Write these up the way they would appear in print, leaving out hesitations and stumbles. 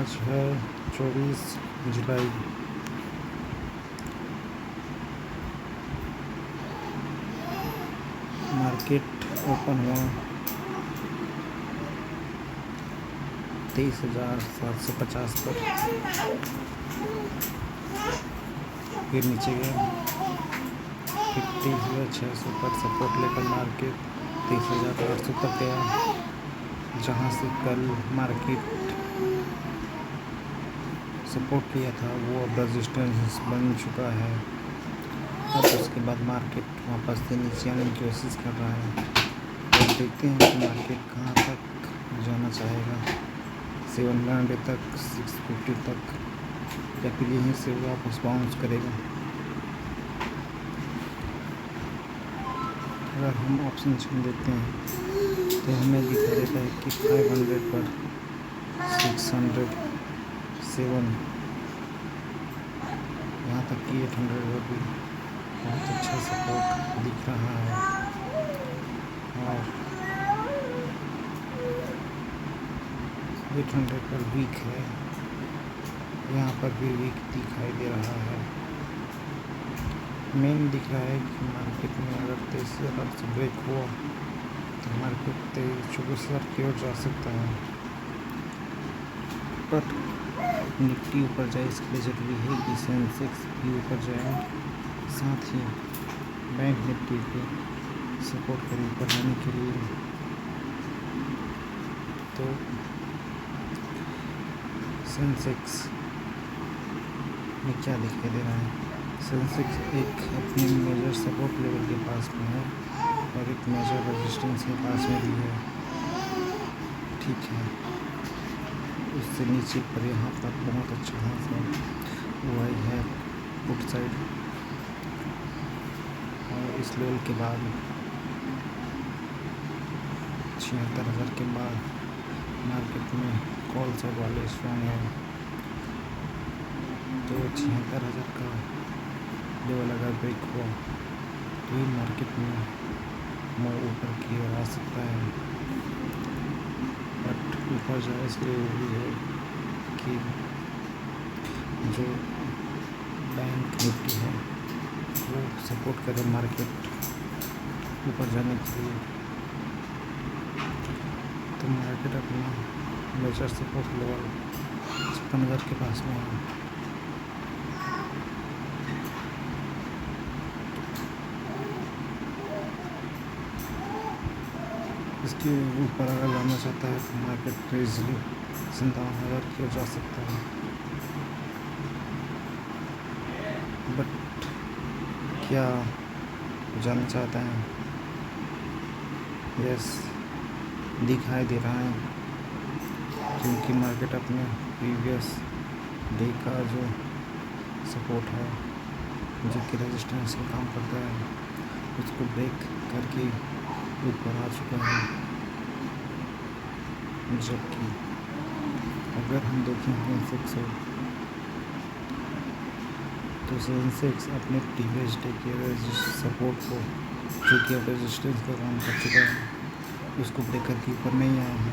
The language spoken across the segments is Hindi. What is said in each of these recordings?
आज है 24 जुलाई। मार्केट ओपन हुआ 23,750 पर, फिर नीचे गया 30,600 पर सपोर्ट लेकर मार्केट 23,800 तक गया, जहां से कल मार्केट सपोर्ट लिया था वो अब रेजिस्टेंस बन चुका है। अब उसके बाद मार्केट वापस से नीचे आने की कोशिश कर रहा है। तो देखते हैं कि मार्केट कहाँ तक जाना चाहेगा, 700 तक, 650 तक, या फिर यहीं से वापस बाउंस करेगा। अगर हम ऑप्शन चुन देते हैं तो हमें दिखाई देता है कि 500 पर 600, 7, यहाँ तक कि 800 पर भी बहुत अच्छा सपोर्ट दिख रहा है। और 800 पर वीक है, यहाँ पर भी वीक दिखाई दे रहा है। मेन दिख रहा है कि मार्केट में अगर 23,000 से ब्रेक हुआ तो मार्केट 24,000 की ओर जा सकता है। बट निफ्टी ऊपर जाए इसके लिए ज़रूरी है कि सेंसेक्स भी ऊपर जाए, साथ ही बैंक निफ्टी को सपोर्ट करें ऊपर जाने के लिए। तो सेंसेक्स में क्या दिखाई दे रहा है, सेंसेक्स एक अपने मेजर सपोर्ट लेवल के पास में है और एक मेजर रेजिस्टेंस के पास में भी है। ठीक है, उससे नीचे पर यहाँ पर बहुत अच्छा खासा हुआ है पुट साइड, और इस लेवल के बाद 76,000 के बाद मार्केट में कॉल साइड वाले स्ट्रॉन्ग है। तो 76,000 का लेवल अगर ब्रेक हुआ तो ही मार्केट में मोड़ ऊपर की ओर आ सकता है। बट ऊपर जाए इसलिए जरूरी है कि जो बैंक निफ्टी है वो सपोर्ट करे मार्केट ऊपर जाने के लिए। तो मार्केट अपना मेजर सपोर्ट लेवल 56,000 के पास में है। इसके ऊपर अगर जाना चाहता है तो मार्केट इजीली 57,000 की ओर जा सकता है। बट क्या जाना चाहता है? यस, दिखाई दे रहा है, क्योंकि मार्केट अपने प्रीवियस डे का जो सपोर्ट है, जो कि रेजिस्टेंस का काम करता है, उसको ब्रेक करके ऊपर आ चुका है। जबकि अगर हम देखें सेंसेक्स तो सेंसेक्स अपने प्रीवियस डे के सपोर्ट को, जो कि अब रेजिस्टेंस का काम कर चुका है, उसको ब्रेक करके ऊपर नहीं आया है।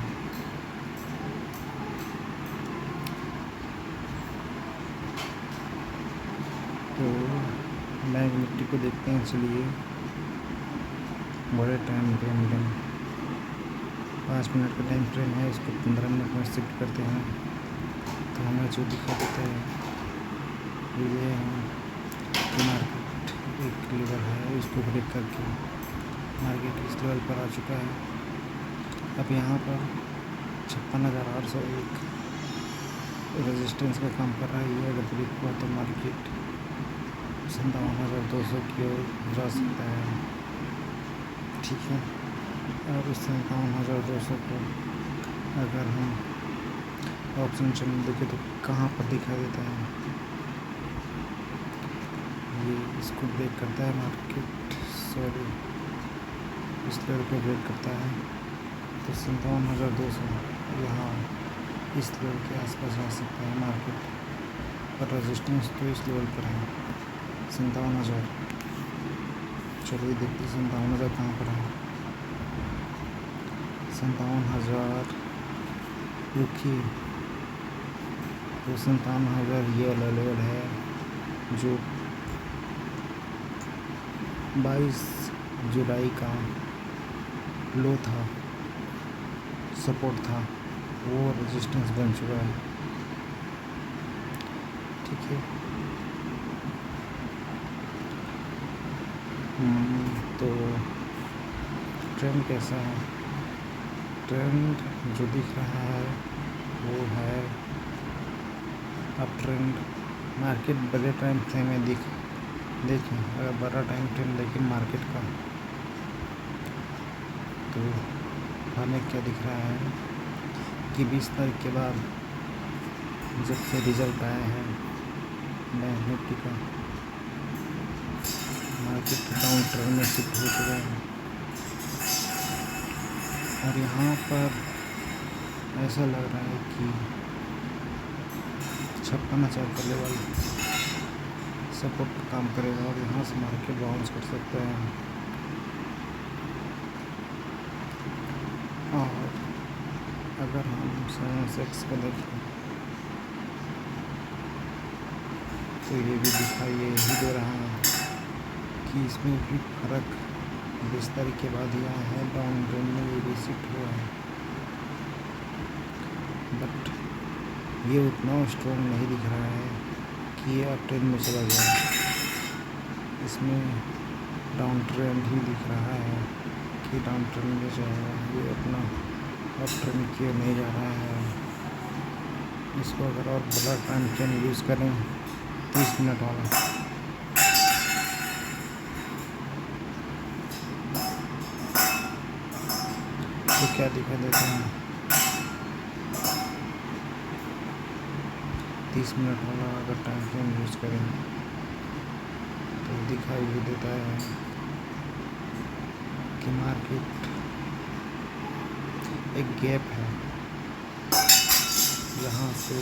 तो बैंक निफ्टी को देखते हैं, चलिए बड़े टाइम फ्रेम में 5 मिनट का टाइम फ्रेम है, इसको 15 मिनट में शिफ्ट करते हैं। तो हमें जो दिखा देता है ये है कि मार्केट एक लेवल है, इसको ब्रेक करके मार्केट इस लेवल पर आ चुका है। अब यहाँ पर 56,801 रेजिस्टेंस का काम कर रहा है। ये अगर ब्रेक हुआ तो मार्केट 57,200 की ओर जा सकता है। ठीक है, और इस 57,200 को अगर हम ऑप्शन चैनल देखें तो कहाँ पर दिखाई देता है, ये इसको ब्रेक करता है मार्केट, सॉरी इस लेवल को ब्रेक करता है। तो 57,200 यहाँ इस लेवल के आसपास जा सकता है मार्केट, और रेजिस्टेंस तो इस लेवल पर है 57,000। चलिए देखते हैं 57,000 कहाँ पर है। 57,000 रुकिए, तो 57,000 ये वाला लेवल है जो 22 जुलाई का लो था, सपोर्ट था, वो रेजिस्टेंस बन चुका है। ठीक है, तो ट्रेंड कैसा है? ट्रेंड जो दिख रहा है वो है अप ट्रेंड। मार्केट बड़े टाइम फ्रेम में देखें अगर बड़ा टाइम फ्रेम देखें मार्केट का, तो हमें क्या दिख रहा है कि 20 तारीख के बाद जब से रिजल्ट आया है बैंक निफ्टी का, मार्केट डाउन ट्रेंड में शिफ्ट हो चुका है। और यहाँ पर ऐसा लग रहा है कि 56,000 का लेवल सपोर्ट काम करेगा और यहाँ से मार्केट बाउंस कर सकता है। और अगर हम सेंसेक्स को देखें तो ये भी दिखाई यही दे रहा है कि इसमें भी फर्क 20 तारीख के बाद ही आया है, डाउन ट्रेंड में ये भी शिफ्ट हुआ है, बट ये उतना स्ट्रॉन्ग नहीं दिख रहा है कि ये अप ट्रेंड में चला गया। इसमें डाउन ट्रेंड ही दिख रहा है कि डाउन ट्रेंड में जाएगा, ये अपना अप ट्रेंड किए नहीं जा रहा है। इसको अगर और बड़ा टाइम फ्रेम यूज़ करें 30 मिनट वाला, तो क्या दिखाई देता है? 30 मिनट वाला अगर टाइम फ्रेम यूज़ करें तो दिखाई भी देता है कि मार्केट एक गैप है, यहाँ से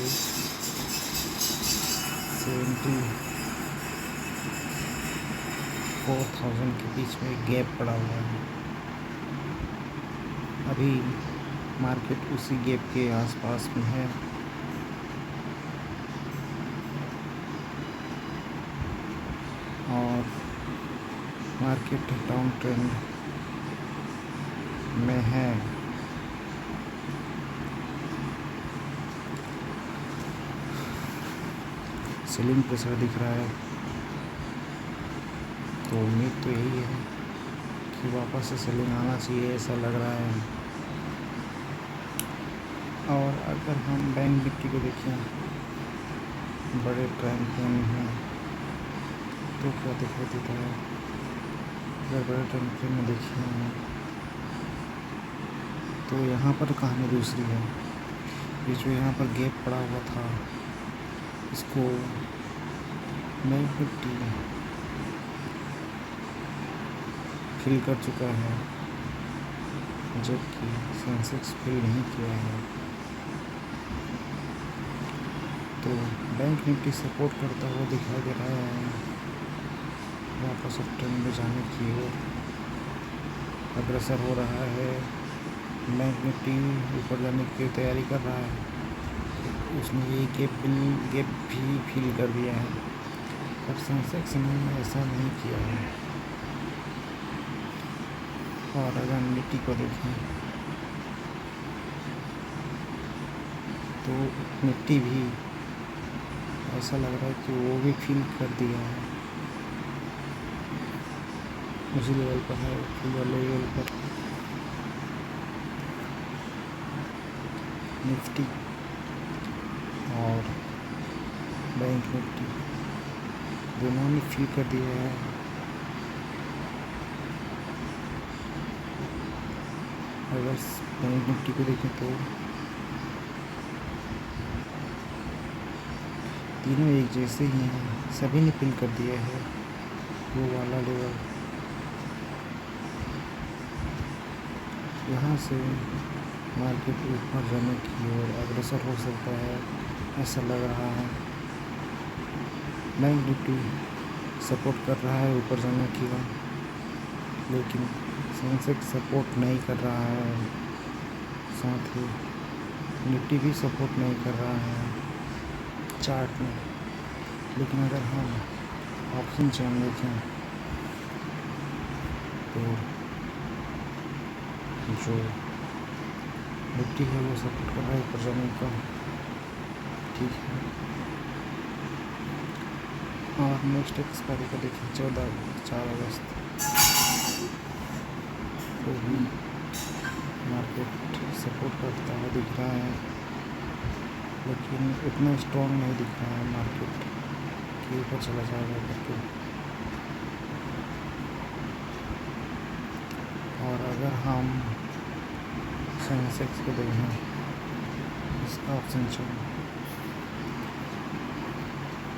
74,000 के बीच में गैप पड़ा हुआ है। अभी मार्केट उसी गैप के आसपास में है। और मार्केट डाउन ट्रेंड में है। सेलिंग प्रेशर दिख रहा है, तो उम्मीद तो यही है कि वापस से सेलिंग आना चाहिए, ऐसा लग रहा है। और अगर हम बैंक निफ्टी को देखें बड़े टाइम फ्रेम में, तो क्या दिखाई देता है? अगर बड़े टाइम फ्रेम में देखें तो यहाँ पर कहानी दूसरी है। ये जो यहाँ पर गैप पड़ा हुआ था, इसको बैंक निफ्टी फिल कर चुका है, जबकि सेंसेक्स फिल नहीं किया है। तो बैंक निफ्टी सपोर्ट करता हुआ दिखाई दे रहा है, वापस अप ट्रेंड में जाने की ओर अग्रसर हो रहा है। बैंक निफ्टी ऊपर जाने की तैयारी कर रहा है, उसने ये गैप भी फिल कर दिया है, पर सेंसेक्स ने ऐसा नहीं किया है। और अगर निफ्टी को देखें तो निफ्टी भी ऐसा लग रहा है कि वो भी फिल कर दिया है, उसी लेवल पर है, फिल लेवल पर निफ्टी और बैंक निफ्टी दोनों ने फिल कर दिया है। अगर बैंक निफ्टी को देखें तो तीनों एक जैसे ही हैं, सभी ने फिल कर दिया है वो वाला लेवल। यहाँ से मार्केट ऊपर जाने की ओर अग्रसर हो सकता है, ऐसा लग रहा है। बैंक निफ्टी सपोर्ट कर रहा है ऊपर जाने की ओर, लेकिन सेंसेक्स सपोर्ट नहीं कर रहा है, साथ ही निफ्टी भी सपोर्ट नहीं कर रहा है। चार्ट में। लेकिन अगर हम ऑप्शन चेन देखें तो जो निफ्टी है वो सपोर्ट कर रहा है ऊपर जाने का, ठीक है। और नेक्स्ट एक्सपायरी को देखें 4 अगस्त, तो भी मार्केट सपोर्ट करता हुआ दिख रहा है, लेकिन उतना स्ट्रॉन्ग नहीं दिख रहा है मार्केट कि ऊपर चला जाएगा करके। और अगर हम सेंसेक्स को देखें, इसका ऑप्शन चेन,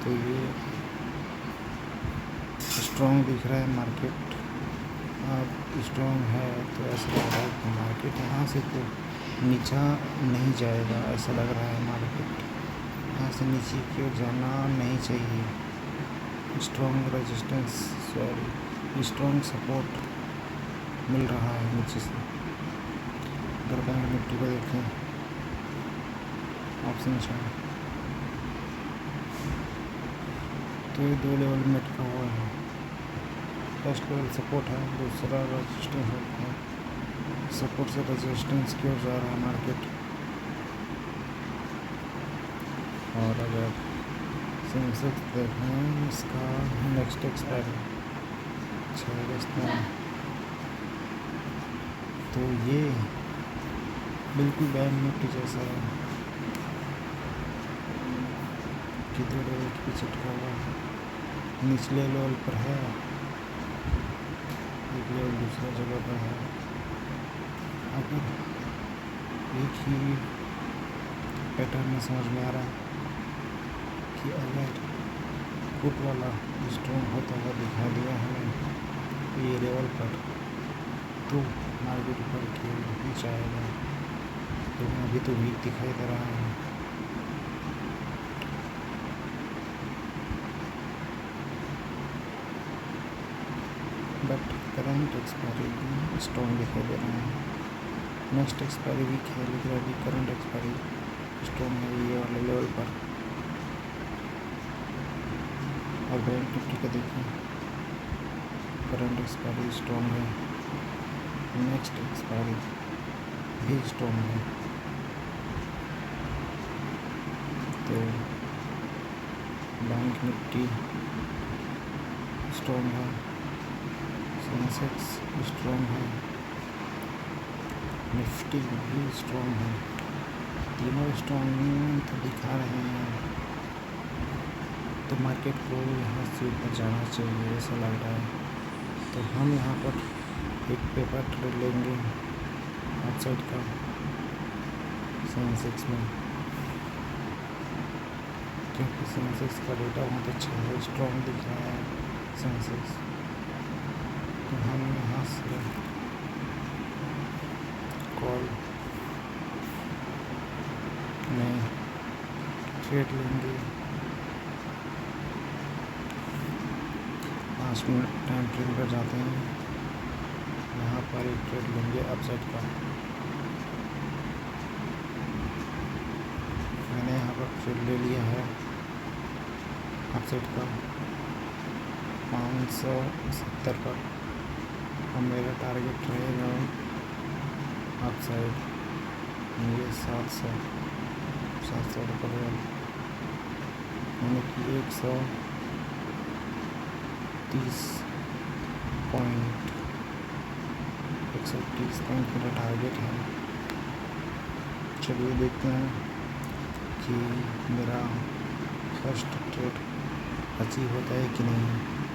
तो ये स्ट्रॉन्ग दिख रहा है मार्केट। अब स्ट्रॉन्ग है तो ऐसा लग रहा है कि मार्केट यहाँ से तो नीचा नहीं जाएगा, ऐसा लग रहा है मार्केट यहाँ से नीचे की ओर जाना नहीं चाहिए। स्ट्रॉन्ग रेजिस्टेंस स्ट्रॉन्ग सपोर्ट मिल रहा है नीचे से। अगर बैंक निफ्टी को देखें ऑप्शन चेन, तो ये 2 लेवल में अटका हुआ है। फर्स्ट लेवल सपोर्ट है, दूसरा रेजिस्टेंस है। सपोर्ट से रेजिस्टेंस की ओर जा रहा है मार्केट। और अगर सेंसेक्स देखें, इसका नेक्स्ट एक्सपायरी 6 अगस्त में, तो ये बिल्कुल बैंक निफ्टी जैसा है कि 2 लेवल के पीछे अटका हुआ है। निचले लेवल पर है, एक लेवल दूसरा जगह पर है। अगर एक ही पैटर्न में समझ में आ रहा है कि अगर पुट वाला स्ट्रॉन्ग होता हुआ दिखा दिया हमें ये लेवल पर, तो मार्केट ऊपर की नीचे आएगा। तो अभी तो वीक दिखाई दे रहा है। बट करंट एक्सपायरी भी स्ट्रॉन्ग दिखाई दे रहा है। नेक्स्ट एक्सपायरी वीक है, लेकिन अभी करंट एक्सपायरी स्ट्रॉन्ग है ये वाले लेवल पर। और बैंक निफ्टी को देखें, करंट एक्सपायरी स्ट्रॉन्ग है, नेक्स्ट एक्सपायरी भी स्ट्रॉन्ग है। तो बैंक निफ्टी स्ट्रॉन्ग है, सेंसेक्स स्ट्रॉन्ग है, निफ्टी भी स्ट्रॉन्ग है। तीनों स्ट्रॉन्ग तो दिखा रहे हैं, तो मार्केट को यहाँ से ऊपर जाना चाहिए ऐसा लग रहा है। तो हम यहाँ पर एक पेपर ट्रेड लेंगे आउटसाइड का सेंसेक्स में, क्योंकि सेंसेक्स का डेटा बहुत अच्छा है, स्ट्रॉन्ग दिख रहा है सेंसेक्स। तो हम यहाँ से कॉल में ट्रेड लेंगे 5 मिनट टाइम फ्रेम पर जाते हैं। यहाँ पर एक ट्रेड लेंगे अपसाइड का। मैंने यहाँ पर ट्रेड ले लिया है अपसाइड का 570 पर, और मेरा टारगेट रहेगा अपसाइड ये 700 रुपये, यानी कि 130 पॉइंट मेरा टारगेट है। चलिए देखते हैं कि मेरा फर्स्ट ट्रेड अचीव होता है कि नहीं।